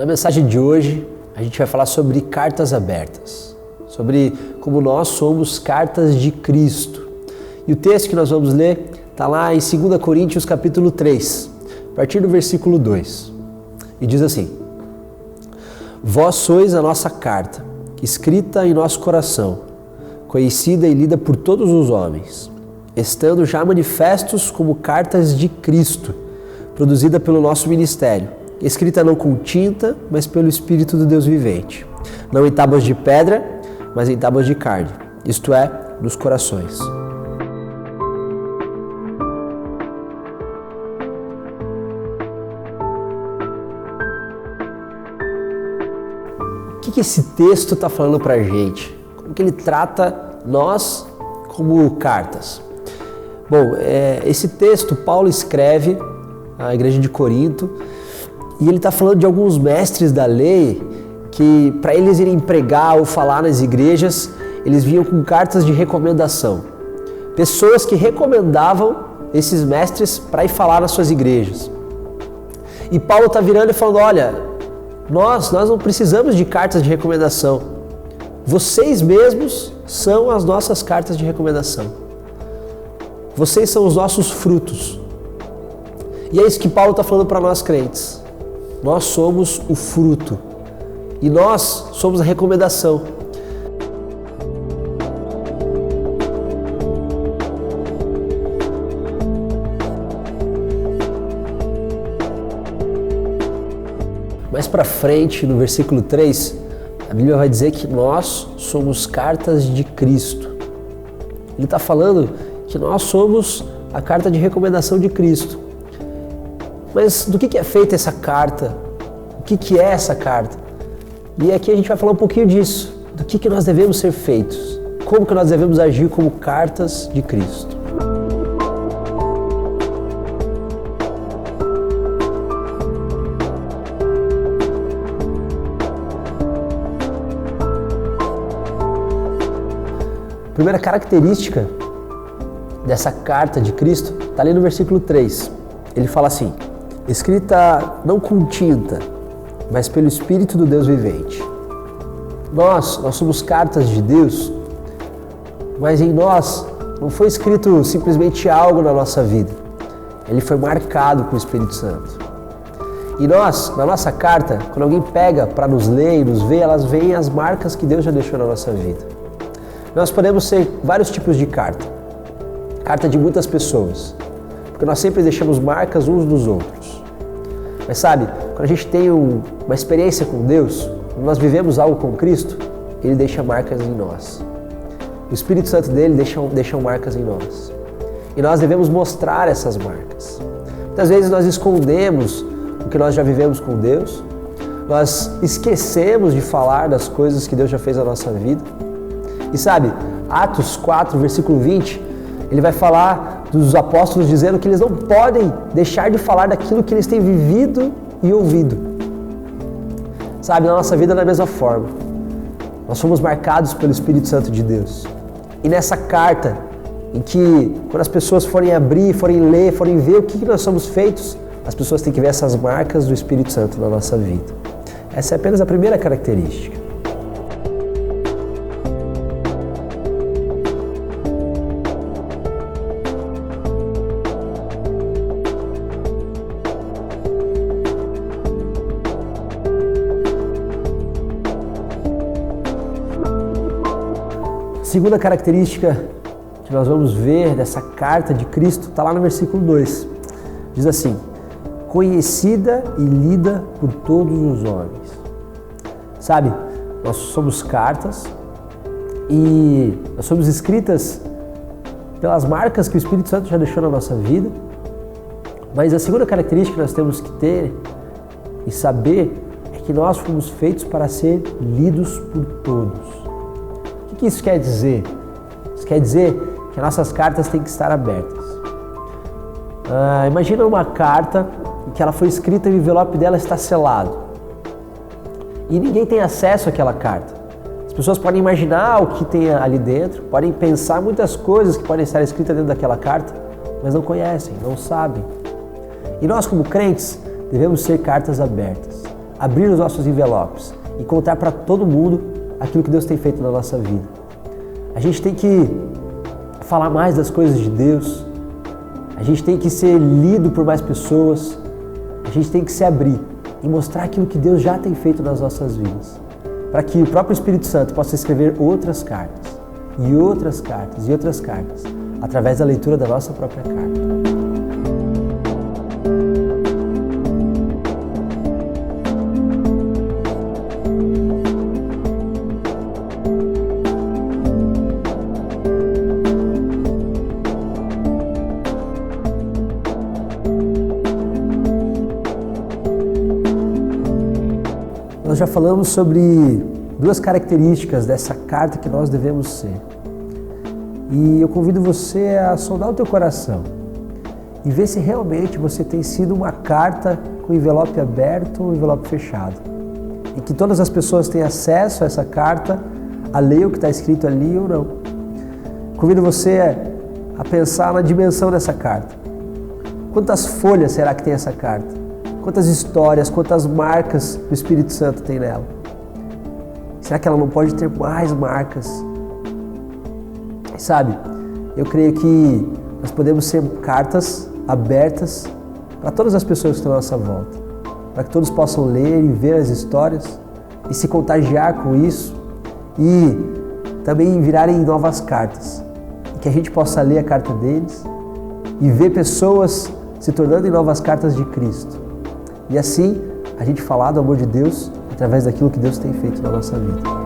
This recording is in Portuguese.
Na mensagem de hoje, a gente vai falar sobre cartas abertas, sobre como nós somos cartas de Cristo. E o texto que nós vamos ler está lá em 2 Coríntios capítulo 3, a partir do versículo 2. E diz assim: Vós sois a nossa carta, escrita em nosso coração, conhecida e lida por todos os homens, estando já manifestos como cartas de Cristo, produzida pelo nosso ministério, escrita não com tinta, mas pelo Espírito do Deus vivente, não em tábuas de pedra, mas em tábuas de carne, isto é, nos corações. O que esse texto está falando para a gente? Como que ele trata nós como cartas? Bom, esse texto Paulo escreve à igreja de Corinto e ele está falando de alguns mestres da lei que, para eles irem pregar ou falar nas igrejas, eles vinham com cartas de recomendação. Pessoas que recomendavam esses mestres para ir falar nas suas igrejas. E Paulo está virando e falando: olha, nós não precisamos de cartas de recomendação. Vocês mesmos são as nossas cartas de recomendação. Vocês são os nossos frutos. E é isso que Paulo está falando para nós crentes. Nós somos o fruto. E nós somos a recomendação. Mais para frente, no versículo 3, a Bíblia vai dizer que nós somos cartas de Cristo. Ele está falando que nós somos a carta de recomendação de Cristo. Mas do que é feita essa carta? O que é essa carta? E aqui a gente vai falar um pouquinho disso, do que nós devemos ser feitos, como que nós devemos agir como cartas de Cristo. A primeira característica dessa carta de Cristo está ali no versículo 3. Ele fala assim: escrita não com tinta, mas pelo Espírito do Deus vivente. Nós somos cartas de Deus, mas em nós não foi escrito simplesmente algo na nossa vida. Ele foi marcado com o Espírito Santo. E nós, na nossa carta, quando alguém pega para nos ler e nos ver, elas veem as marcas que Deus já deixou na nossa vida. Nós podemos ser vários tipos de carta. Carta de muitas pessoas, porque nós sempre deixamos marcas uns nos outros. Mas sabe, quando a gente tem uma experiência com Deus, quando nós vivemos algo com Cristo, Ele deixa marcas em nós. O Espírito Santo dele deixa marcas em nós. E nós devemos mostrar essas marcas. Muitas vezes nós escondemos o que nós já vivemos com Deus, nós esquecemos de falar das coisas que Deus já fez na nossa vida. E sabe, Atos 4, versículo 20, ele vai falar dos apóstolos dizendo que eles não podem deixar de falar daquilo que eles têm vivido e ouvido. Sabe, na nossa vida é da mesma forma. Nós fomos marcados pelo Espírito Santo de Deus. E nessa carta, em que quando as pessoas forem abrir, forem ler, forem ver o que nós somos feitos, as pessoas têm que ver essas marcas do Espírito Santo na nossa vida. Essa é apenas a primeira característica. A segunda característica que nós vamos ver dessa carta de Cristo está lá no versículo 2. Diz assim: conhecida e lida por todos os homens. Sabe, nós somos cartas e nós somos escritas pelas marcas que o Espírito Santo já deixou na nossa vida. Mas a segunda característica que nós temos que ter e saber é que nós fomos feitos para ser lidos por todos. O que isso quer dizer? Isso quer dizer que as nossas cartas têm que estar abertas. Imagina uma carta que ela foi escrita e o envelope dela está selado. E ninguém tem acesso àquela carta. As pessoas podem imaginar o que tem ali dentro, podem pensar muitas coisas que podem estar escritas dentro daquela carta, mas não conhecem, não sabem. E nós, como crentes, devemos ser cartas abertas. abrir os nossos envelopes e contar para todo mundo aquilo que Deus tem feito na nossa vida. A gente tem que falar mais das coisas de Deus, a gente tem que ser lido por mais pessoas, a gente tem que se abrir e mostrar aquilo que Deus já tem feito nas nossas vidas, para que o próprio Espírito Santo possa escrever outras cartas, e outras cartas, e outras cartas, através da leitura da nossa própria carta. Nós já falamos sobre duas características dessa carta que nós devemos ser. E eu convido você a sondar o teu coração e ver se realmente você tem sido uma carta com envelope aberto ou envelope fechado. E que todas as pessoas têm acesso a essa carta, a ler o que está escrito ali ou não. Convido você a pensar na dimensão dessa carta. Quantas folhas será que tem essa carta? Quantas histórias, quantas marcas o Espírito Santo tem nela? Será que ela não pode ter mais marcas? Sabe, eu creio que nós podemos ser cartas abertas para todas as pessoas que estão à nossa volta, para que todos possam ler e ver as histórias e se contagiar com isso e também virarem novas cartas, e que a gente possa ler a carta deles e ver pessoas se tornando em novas cartas de Cristo. E assim, a gente falar do amor de Deus através daquilo que Deus tem feito na nossa vida.